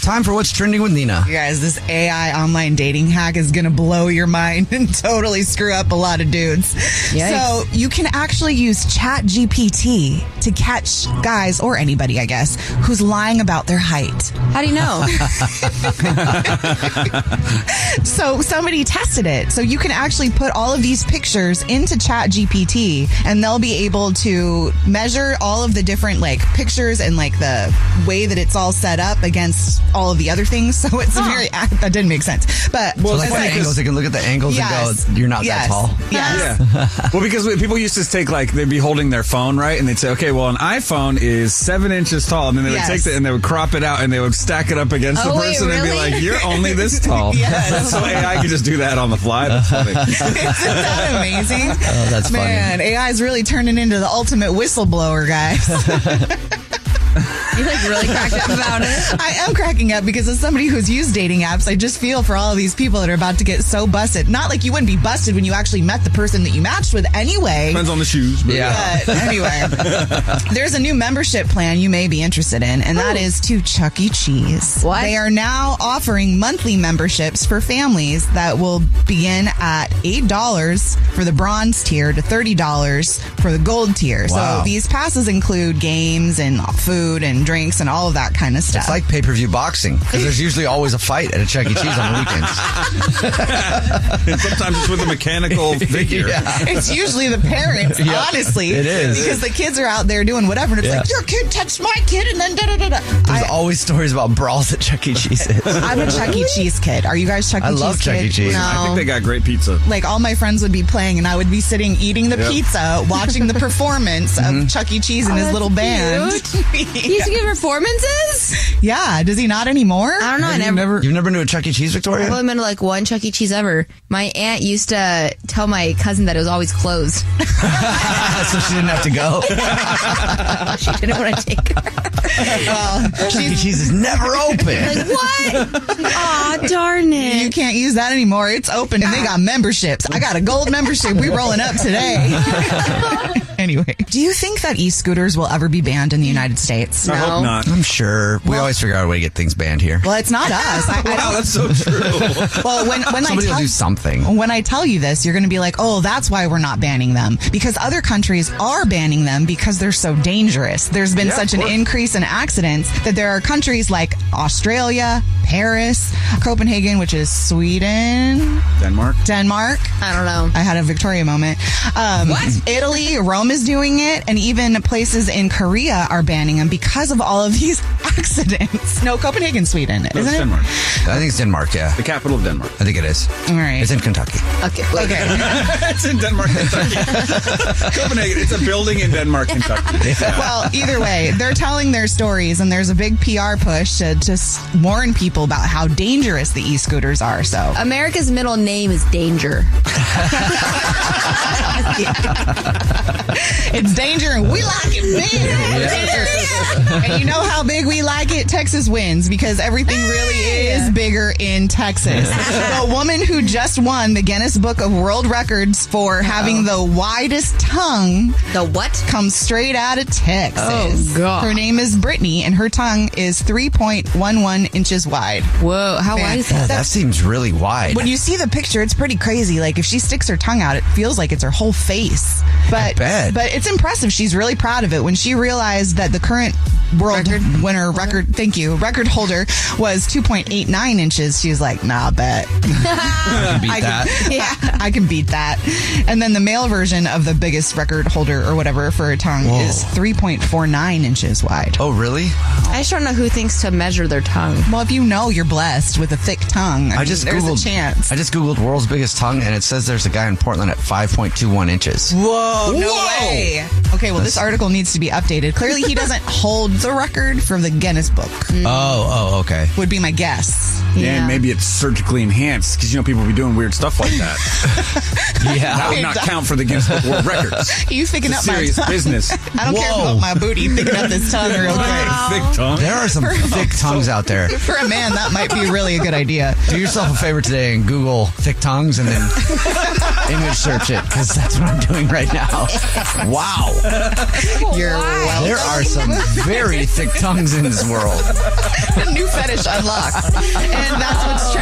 time for What's Trending with Nina. You guys, this AI online dating hack is going to blow your mind and totally screw up a lot of dudes. Yikes. So you can actually use GPT to catch guys, or anybody, I guess, who's lying about their height. How do you know? So somebody tested it. So you can actually put all of these pictures into GPT, and they'll be able to measure all of the different pictures and the way that it's all set up against all of the other things. So it's that didn't make sense. But so the angles, they can look at the angles and go, you're not that tall. Yes. Yeah. Well, because people used to take they'd be holding their phone, right? And they'd say, okay, well, an iPhone is 7 inches tall. And then they would take it and they would crop it out and they would stack it up against the person and be like, you're only this tall. Yes. So AI could just do that on the fly. That's funny. Isn't that amazing? Oh, that's funny. Man, AI is really turning into the ultimate whistleblower, guys. You really cracked up about it? I am cracking up because as somebody who's used dating apps, I just feel for all of these people that are about to get so busted. Not like you wouldn't be busted when you actually met the person that you matched with anyway. Depends on the shoes. But But anyway, there's a new membership plan you may be interested in, and that is to Chuck E. Cheese. What? They are now offering monthly memberships for families that will begin at $8 for the bronze tier to $30 for the gold tier. Wow. So these passes include games and food and drinks and all of that kind of stuff. It's like pay-per-view boxing, because there's usually always a fight at a Chuck E. Cheese on the weekends. And sometimes it's with a mechanical figure. It's usually the parents, honestly. It is. Because the kids are out there doing whatever, and it's like, your kid touched my kid, and then da-da-da-da. There's always stories about brawls at Chuck E. Cheese. I'm a Chuck E. Cheese kid. Are you guys Chuck E. Cheese I love Chuck E. kids? Cheese. No. I think they got great pizza. All my friends would be playing, and I would be sitting eating the pizza, watching the performance of Chuck E. Cheese and his little band. He used to give performances? Yeah, does he not anymore? I don't know. You've never been to a Chuck E. Cheese, Victoria? I've only been to one Chuck E. Cheese ever. My aunt used to tell my cousin that it was always closed. So she didn't have to go? She didn't want to take her. Chuck E. Cheese is never open. What? Aw, darn it. You can't use that anymore. It's open, and they got memberships. I got a gold membership. We rolling up today. Anyway, do you think that e-scooters will ever be banned in the United States? I hope not. I'm sure. We always figure out a way to get things banned here. Well, it's not us. Wow, that's so true. Well, when Somebody will do something. When I tell you this, you're going to be like, oh, that's why we're not banning them. Because other countries are banning them because they're so dangerous. There's been such an increase in accidents that there are countries like Australia, Paris, Copenhagen, which is Sweden. Denmark. I don't know. I had a Victoria moment. What? Italy, Rome is doing it, and even places in Korea are banning them because of all of these accidents. No, Copenhagen, Sweden, isn't it? Denmark. I think it's Denmark, yeah. The capital of Denmark. I think it is. All right. It's in Kentucky. Okay. It's in Denmark, Kentucky. Copenhagen. It's a building in Denmark, Kentucky. Well, either way, they're telling their stories, and there's a big PR push to warn people about how dangerous the e-scooters are. So America's middle name is Danger. it's danger, and we like it big. And you know how big we like it? Texas wins, because everything really is bigger in Texas. The woman who just won the Guinness Book of World Records for having the widest tongue. The what? Comes straight out of Texas. Oh, God. Her name is Brittany, and her tongue is 3.11 inches wide. Whoa, how wide is that? That seems really wide. When you see the picture, it's pretty crazy. If she sticks her tongue out, it feels like it's her whole face. But it's impressive. She's really proud of it. When she realized that the current world record holder was 2.89 inches, she was like, nah, bet. I can beat that. I can beat that. And then the male version of the biggest record holder or whatever for a tongue is 3.49 inches wide. Oh, really? I just don't know who thinks to measure their tongue. Well, if you know you're blessed with a thick tongue, there's a chance. I just Googled world's biggest tongue, and it says there's a guy in Portland at 5.21 inches. Whoa, no way. Okay, well, this article needs to be updated. Clearly, he doesn't hold the record for the Guinness Book. Oh, okay. Would be my guess. Yeah, and maybe it's surgically enhanced, because people be doing weird stuff like that. That would not count for the Guinness Book of World Records. You picking up serious my tongue? business. I don't care about my booty picking up this tongue real quick. Thick tongue. There are some thick tongues out there. For a man man, that might be really a good idea. Do yourself a favor today and Google thick tongues and then image search it, because that's what I'm doing right now. Wow. You're welcome. There are some very thick tongues in this world. A new fetish unlocked. And that's what's trending.